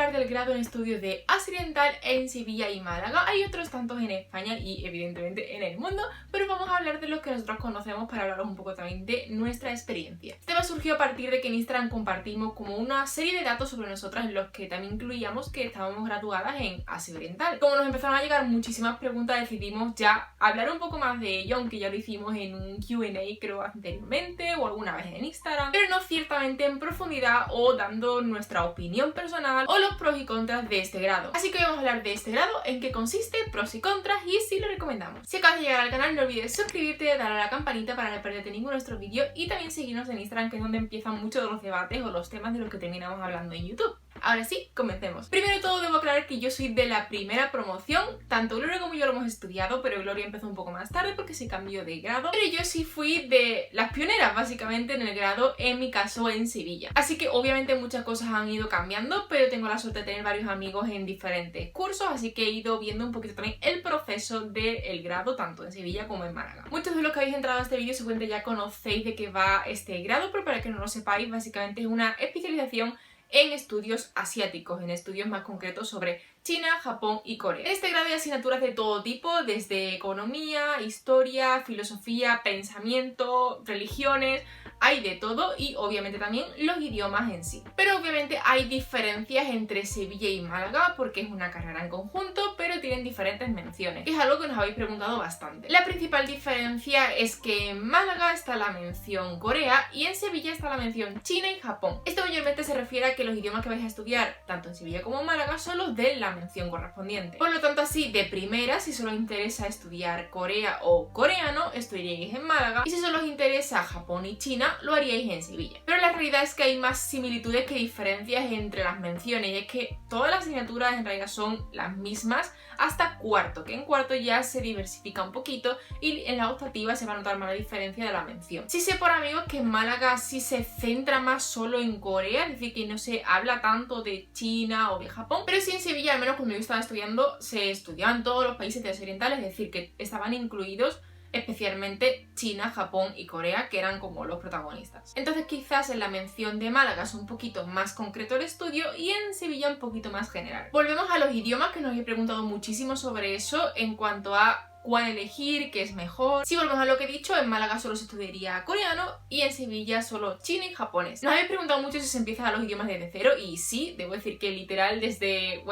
hablar del grado en estudios de Asia Oriental en Sevilla y Málaga. Hay otros tantos en España y evidentemente en el mundo, pero vamos a hablar de los que nosotros conocemos para hablaros un poco también de nuestra experiencia. Este tema surgió a partir de que en Instagram compartimos como una serie de datos sobre nosotras en los que también incluíamos que estábamos graduadas en Asia Oriental. Como nos empezaron a llegar muchísimas preguntas, decidimos ya hablar un poco más de ello, aunque ya lo hicimos en un Q&A creo anteriormente o alguna vez en Instagram, pero no ciertamente en profundidad o dando nuestra opinión personal o los pros y contras de este grado. Así que hoy vamos a hablar de este grado, en qué consiste, pros y contras y si lo recomendamos. Si acabas de llegar al canal no olvides suscribirte, darle a la campanita para no perderte ninguno de nuestros vídeos y también seguirnos en Instagram, que es donde empiezan muchos de los debates o los temas de los que terminamos hablando en YouTube. Ahora sí, comencemos. Primero de todo debo aclarar que yo soy de la primera promoción, tanto Gloria como yo lo hemos estudiado, pero Gloria empezó un poco más tarde porque se cambió de grado, pero yo sí fui de las pioneras básicamente en el grado, en mi caso en Sevilla. Así que obviamente muchas cosas han ido cambiando, pero tengo la suerte de tener varios amigos en diferentes cursos, así que he ido viendo un poquito también el proceso del grado, tanto en Sevilla como en Málaga. Muchos de los que habéis entrado a este vídeo seguramente ya conocéis de qué va este grado, pero para que no lo sepáis, básicamente es una especialización en estudios asiáticos, en estudios más concretos sobre China, Japón y Corea. En este grado hay asignaturas de todo tipo, desde economía, historia, filosofía, pensamiento, religiones, hay de todo y obviamente también los idiomas en sí. Pero obviamente hay diferencias entre Sevilla y Málaga porque es una carrera en conjunto, pero tienen diferentes menciones. Es algo que nos habéis preguntado bastante. La principal diferencia es que en Málaga está la mención Corea y en Sevilla está la mención China y Japón. Esto mayormente se refiere a que los idiomas que vais a estudiar, tanto en Sevilla como en Málaga, son los de la mención correspondiente. Por lo tanto, así de primera, si solo os interesa estudiar Corea o coreano, estudiaréis en Málaga, y si solo os interesa Japón y China, lo haríais en Sevilla. Pero la realidad es que hay más similitudes que diferencias entre las menciones, y es que todas las asignaturas en realidad son las mismas hasta cuarto, que en cuarto ya se diversifica un poquito y en la optativa se va a notar más la diferencia de la mención. Sí sé por amigos que en Málaga sí se centra más solo en Corea, es decir, que no se habla tanto de China o de Japón, pero sí en Sevilla, al menos cuando yo estaba estudiando, se estudiaban todos los países de Asia Oriental, es decir, que estaban incluidos especialmente China, Japón y Corea, que eran como los protagonistas. Entonces quizás en la mención de Málaga es un poquito más concreto el estudio y en Sevilla un poquito más general. Volvemos a los idiomas, que nos habéis preguntado muchísimo sobre eso en cuanto a cuál elegir, qué es mejor. Si volvemos a lo que he dicho, en Málaga solo se estudiaría coreano y en Sevilla solo chino y japonés. Nos habéis preguntado mucho si se empieza a los idiomas desde cero y sí, debo decir que literal desde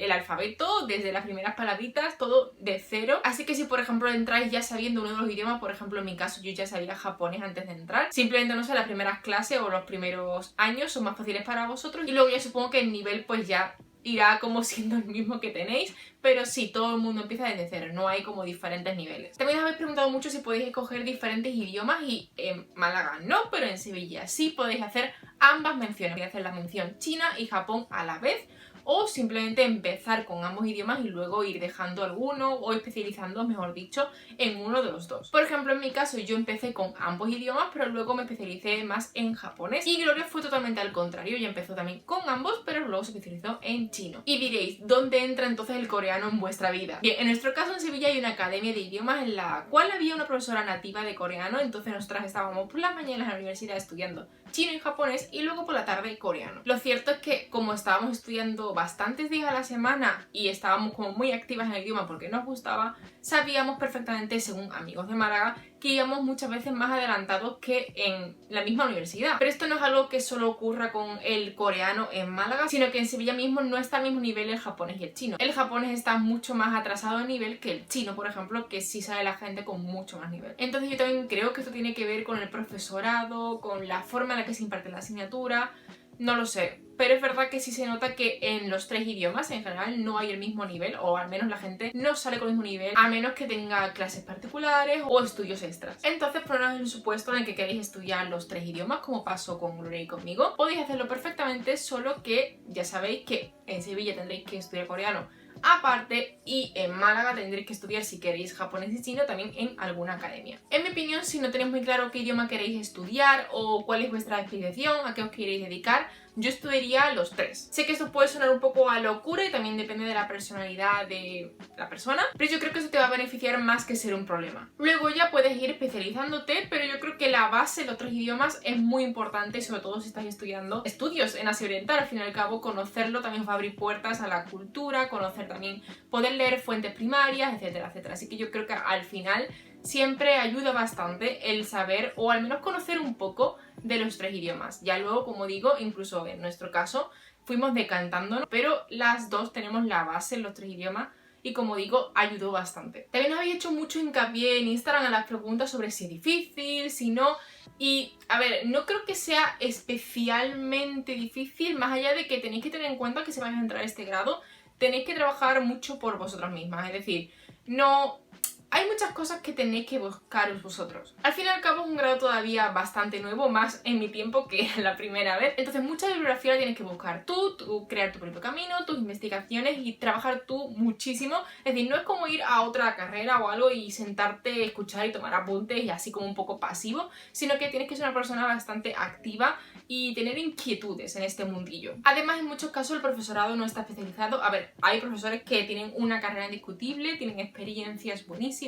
el alfabeto, desde las primeras palabritas, todo de cero. Así que si por ejemplo entráis ya sabiendo uno de los idiomas, por ejemplo en mi caso yo ya sabía japonés antes de entrar, simplemente no sé, las primeras clases o los primeros años son más fáciles para vosotros y luego ya supongo que el nivel pues ya irá como siendo el mismo que tenéis, pero sí, todo el mundo empieza desde cero, no hay como diferentes niveles. También os habéis preguntado mucho si podéis escoger diferentes idiomas y en Málaga no, pero en Sevilla sí podéis hacer ambas menciones. Podéis hacer la mención China y Japón a la vez, o simplemente empezar con ambos idiomas y luego ir dejando alguno o especializando, mejor dicho, en uno de los dos. Por ejemplo, en mi caso yo empecé con ambos idiomas, pero luego me especialicé más en japonés y Gloria fue totalmente al contrario, ella empezó también con ambos, pero luego se especializó en chino. Y diréis, ¿dónde entra entonces el coreano en vuestra vida? Bien, en nuestro caso en Sevilla hay una academia de idiomas en la cual había una profesora nativa de coreano, entonces nosotras estábamos por las mañanas en la universidad estudiando chino y japonés y luego por la tarde coreano. Lo cierto es que como estábamos estudiando bastantes días a la semana y estábamos como muy activas en el idioma porque nos gustaba, sabíamos perfectamente, según amigos de Málaga, que íbamos muchas veces más adelantados que en la misma universidad. Pero esto no es algo que solo ocurra con el coreano en Málaga, sino que en Sevilla mismo no está al mismo nivel el japonés y el chino. El japonés está mucho más atrasado en nivel que el chino, por ejemplo, que sí sabe la gente con mucho más nivel. Entonces yo también creo que esto tiene que ver con el profesorado, con la forma en la que se imparte la asignatura, no lo sé. Pero es verdad que sí se nota que en los tres idiomas en general no hay el mismo nivel, o al menos la gente no sale con el mismo nivel, a menos que tenga clases particulares o estudios extras. Entonces, poneros en el supuesto en el que queréis estudiar los tres idiomas, como pasó con Gloria y conmigo, podéis hacerlo perfectamente, solo que ya sabéis que en Sevilla tendréis que estudiar coreano aparte y en Málaga tendréis que estudiar, si queréis, japonés y chino también en alguna academia. En mi opinión, si no tenéis muy claro qué idioma queréis estudiar o cuál es vuestra especialización, a qué os queréis dedicar, yo estudiaría los 3. Sé que esto puede sonar un poco a locura y también depende de la personalidad de la persona, pero yo creo que eso te va a beneficiar más que ser un problema. Luego ya puedes ir especializándote, pero yo creo que la base de otros idiomas es muy importante, sobre todo si estás estudiando estudios en Asia Oriental. Al fin y al cabo, conocerlo también va a abrir puertas a la cultura, conocer también, poder leer fuentes primarias, etcétera, etcétera. Así que yo creo que al final siempre ayuda bastante el saber o al menos conocer un poco de los 3 idiomas. Ya luego, como digo, incluso en nuestro caso, fuimos decantándonos, pero las dos tenemos la base en los 3 idiomas y, como digo, ayudó bastante. También habéis hecho mucho hincapié en Instagram a las preguntas sobre si es difícil, si no. Y, a ver, no creo que sea especialmente difícil, más allá de que tenéis que tener en cuenta que si vais a entrar a este grado, tenéis que trabajar mucho por vosotras mismas. Es decir, no... Hay muchas cosas que tenéis que buscaros vosotros. Al fin y al cabo es un grado todavía bastante nuevo, más en mi tiempo que la primera vez. Entonces mucha bibliografía la tienes que buscar tú crear tu propio camino, tus investigaciones y trabajar tú muchísimo. Es decir, no es como ir a otra carrera o algo y sentarte, escuchar y tomar apuntes y así como un poco pasivo, sino que tienes que ser una persona bastante activa y tener inquietudes en este mundillo. Además, en muchos casos el profesorado no está especializado. A ver, hay profesores que tienen una carrera indiscutible, tienen experiencias buenísimas,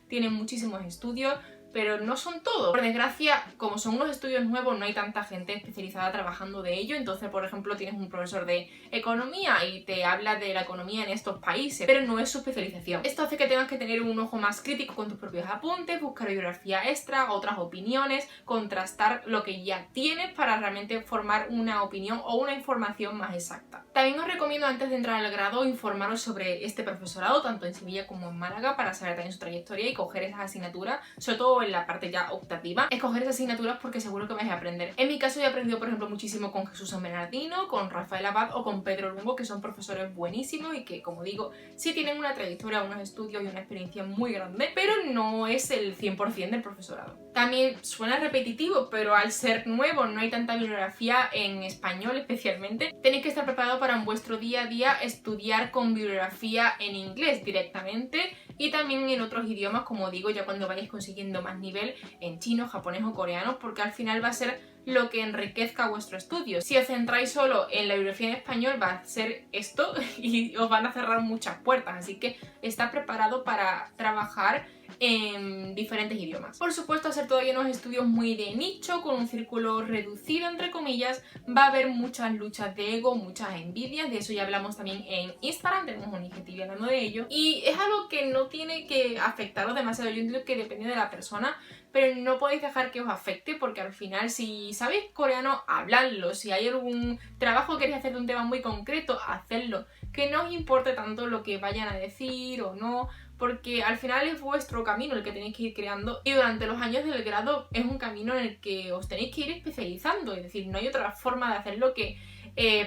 tienen muchísimos estudios, pero no son todos. Por desgracia, como son unos estudios nuevos, no hay tanta gente especializada trabajando de ello. Entonces, por ejemplo, tienes un profesor de economía y te habla de la economía en estos países, pero no es su especialización. Esto hace que tengas que tener un ojo más crítico con tus propios apuntes, buscar bibliografía extra, otras opiniones, contrastar lo que ya tienes para realmente formar una opinión o una información más exacta. También os recomiendo, antes de entrar al grado, informaros sobre este profesorado, tanto en Sevilla como en Málaga, para saber también su trayectoria y coger esas asignaturas, sobre todo en la parte ya optativa, escoger esas asignaturas porque seguro que vais a aprender. En mi caso he aprendido, por ejemplo, muchísimo con Jesús San Bernardino, con Rafael Abad o con Pedro Luengo, que son profesores buenísimos y que, como digo, sí tienen una trayectoria, unos estudios y una experiencia muy grande, pero no es el 100% del profesorado. También suena repetitivo, pero al ser nuevo no hay tanta bibliografía en español especialmente. Tenéis que estar preparados para en vuestro día a día estudiar con bibliografía en inglés directamente y también en otros idiomas, como digo, ya cuando vayáis consiguiendo más nivel en chino, japonés o coreano, porque al final va a ser lo que enriquezca vuestro estudio. Si os centráis solo en la bibliografía en español, va a ser esto y os van a cerrar muchas puertas, así que está preparado para trabajar en diferentes idiomas. Por supuesto, hacer todavía unos estudios muy de nicho, con un círculo reducido, entre comillas, va a haber muchas luchas de ego, muchas envidias, de eso ya hablamos también en Instagram, tenemos un IGTV hablando de ello, y es algo que no tiene que afectaros demasiado. Yo entiendo que depende de la persona, pero no podéis dejar que os afecte, porque al final, si sabéis coreano, habladlo. Si hay algún trabajo que queréis hacer de un tema muy concreto, hacedlo. Que no os importe tanto lo que vayan a decir o no, porque al final es vuestro camino el que tenéis que ir creando y durante los años del grado es un camino en el que os tenéis que ir especializando, es decir, no hay otra forma de hacerlo que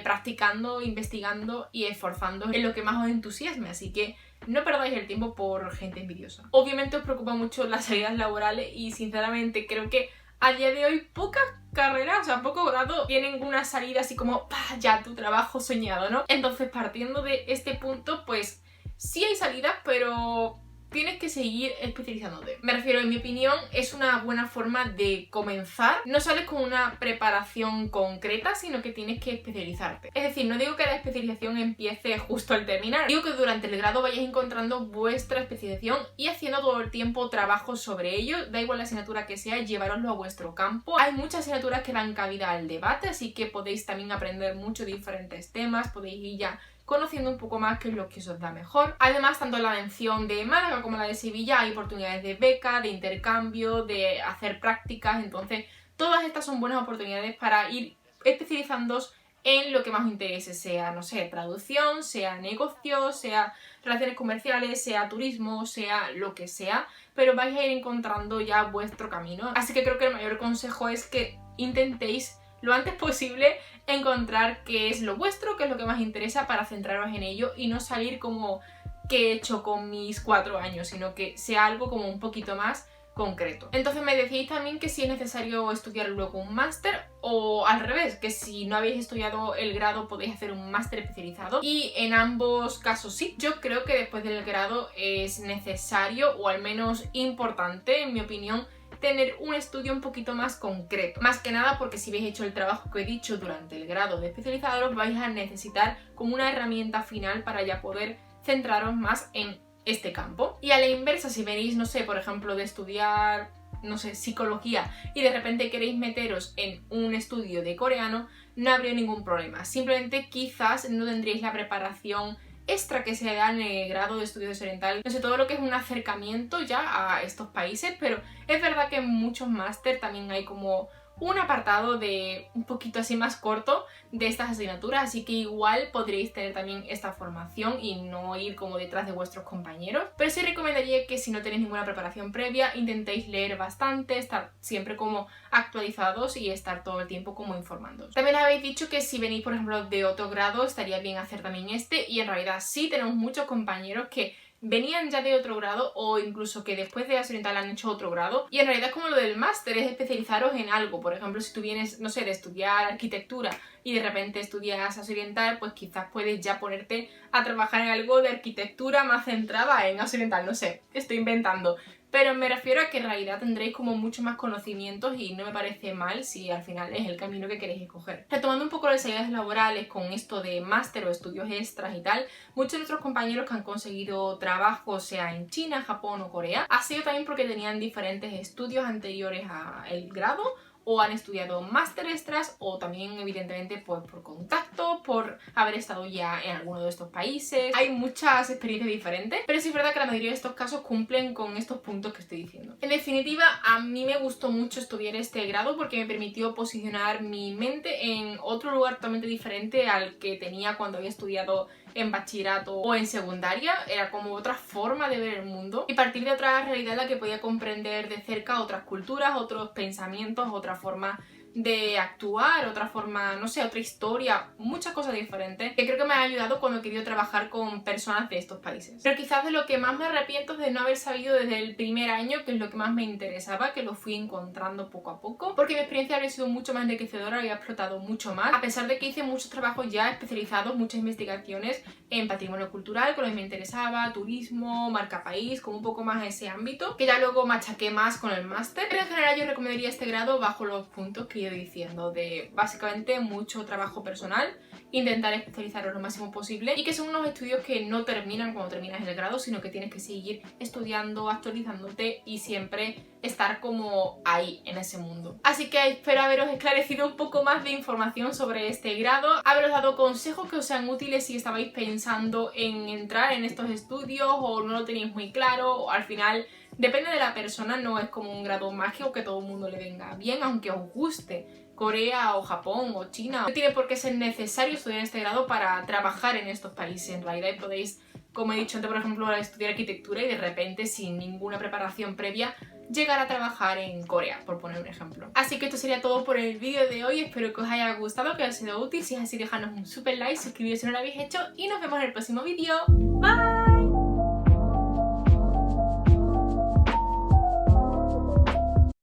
practicando, investigando y esforzando en lo que más os entusiasme, así que no perdáis el tiempo por gente envidiosa. Obviamente os preocupa mucho las salidas laborales y sinceramente creo que a día de hoy pocas carreras, o sea, poco grado, tienen una salida así como ¡pah! Ya tu trabajo soñado, ¿no? Entonces, partiendo de este punto, pues sí hay salidas, pero tienes que seguir especializándote. Me refiero, en mi opinión, es una buena forma de comenzar. No sales con una preparación concreta, sino que tienes que especializarte. Es decir, no digo que la especialización empiece justo al terminar. Digo que durante el grado vayáis encontrando vuestra especialización y haciendo todo el tiempo trabajo sobre ello. Da igual la asignatura que sea, llevaroslo a vuestro campo. Hay muchas asignaturas que dan cabida al debate, así que podéis también aprender mucho de diferentes temas. Podéis ir ya conociendo un poco más qué es lo que os da mejor. Además, tanto en la mención de Málaga como la de Sevilla hay oportunidades de beca, de intercambio, de hacer prácticas, entonces todas estas son buenas oportunidades para ir especializándoos en lo que más os interese, sea, no sé, traducción, sea negocio, sea relaciones comerciales, sea turismo, sea lo que sea, pero vais a ir encontrando ya vuestro camino. Así que creo que el mayor consejo es que intentéis lo antes posible encontrar qué es lo vuestro, qué es lo que más interesa para centraros en ello y no salir como que he hecho con mis 4 años, sino que sea algo como un poquito más concreto. Entonces me decíais también que si es necesario estudiar luego un máster o al revés, que si no habéis estudiado el grado podéis hacer un máster especializado y en ambos casos sí. Yo creo que después del grado es necesario o al menos importante, en mi opinión, tener un estudio un poquito más concreto. Más que nada porque si habéis hecho el trabajo que he dicho durante el grado de especializados, vais a necesitar como una herramienta final para ya poder centraros más en este campo. Y a la inversa, si venís, no sé, por ejemplo, de estudiar, no sé, psicología y de repente queréis meteros en un estudio de coreano, no habría ningún problema. Simplemente quizás no tendríais la preparación extra que se da en el grado de estudios orientales, no sé, todo lo que es un acercamiento ya a estos países, pero es verdad que en muchos máster también hay como un apartado de un poquito así más corto de estas asignaturas, así que igual podréis tener también esta formación y no ir como detrás de vuestros compañeros. Pero sí recomendaría que si no tenéis ninguna preparación previa, intentéis leer bastante, estar siempre como actualizados y estar todo el tiempo como informándoos. También habéis dicho que si venís, por ejemplo, de otro grado, estaría bien hacer también este, y en realidad sí tenemos muchos compañeros que venían ya de otro grado o incluso que después de Asia Oriental han hecho otro grado, y en realidad es como lo del máster, es especializaros en algo. Por ejemplo, si tú vienes, no sé, de estudiar arquitectura y de repente estudias Asia Oriental, pues quizás puedes ya ponerte a trabajar en algo de arquitectura más centrada en Asia Oriental, no sé, estoy inventando. Pero me refiero a que en realidad tendréis como mucho más conocimientos y no me parece mal si al final es el camino que queréis escoger. Retomando un poco las salidas laborales con esto de máster o estudios extras y tal, muchos de nuestros compañeros que han conseguido trabajo, sea en China, Japón o Corea, ha sido también porque tenían diferentes estudios anteriores al grado, o han estudiado máster extras, o también evidentemente pues por contacto, por haber estado ya en alguno de estos países. Hay muchas experiencias diferentes, pero sí es verdad que la mayoría de estos casos cumplen con estos puntos que estoy diciendo. En definitiva, a mí me gustó mucho estudiar este grado porque me permitió posicionar mi mente en otro lugar totalmente diferente al que tenía cuando había estudiado en bachillerato o en secundaria. Era como otra forma de ver el mundo y partir de otra realidad en la que podía comprender de cerca otras culturas, otros pensamientos, otra forma de actuar, otra forma, no sé, otra historia, muchas cosas diferentes que creo que me han ayudado cuando he querido trabajar con personas de estos países. Pero quizás de lo que más me arrepiento es de no haber sabido desde el primer año, que es lo que más me interesaba, que lo fui encontrando poco a poco, porque mi experiencia habría sido mucho más enriquecedora, había explotado mucho más, a pesar de que hice muchos trabajos ya especializados, muchas investigaciones en patrimonio cultural, con lo que me interesaba, turismo, marca país, como un poco más ese ámbito, que ya luego machaqué más con el máster. Pero en general yo recomendaría este grado bajo los puntos que he ido diciendo, de básicamente mucho trabajo personal, intentar especializaros lo máximo posible, y que son unos estudios que no terminan cuando terminas el grado, sino que tienes que seguir estudiando, actualizándote y siempre estar como ahí en ese mundo. Así que espero haberos esclarecido un poco más de información sobre este grado, haberos dado consejos que os sean útiles si estabais pensando en entrar en estos estudios o no lo tenéis muy claro, o al final depende de la persona, no es como un grado mágico que todo el mundo le venga bien, aunque os guste Corea o Japón o China. No tiene por qué ser necesario estudiar este grado para trabajar en estos países. En realidad podéis, como he dicho antes, por ejemplo, estudiar arquitectura y de repente, sin ninguna preparación previa, llegar a trabajar en Corea, por poner un ejemplo. Así que esto sería todo por el vídeo de hoy. Espero que os haya gustado, que os haya sido útil. Si es así, dejadnos un super like, suscribiros si no lo habéis hecho y nos vemos en el próximo vídeo. ¡Bye!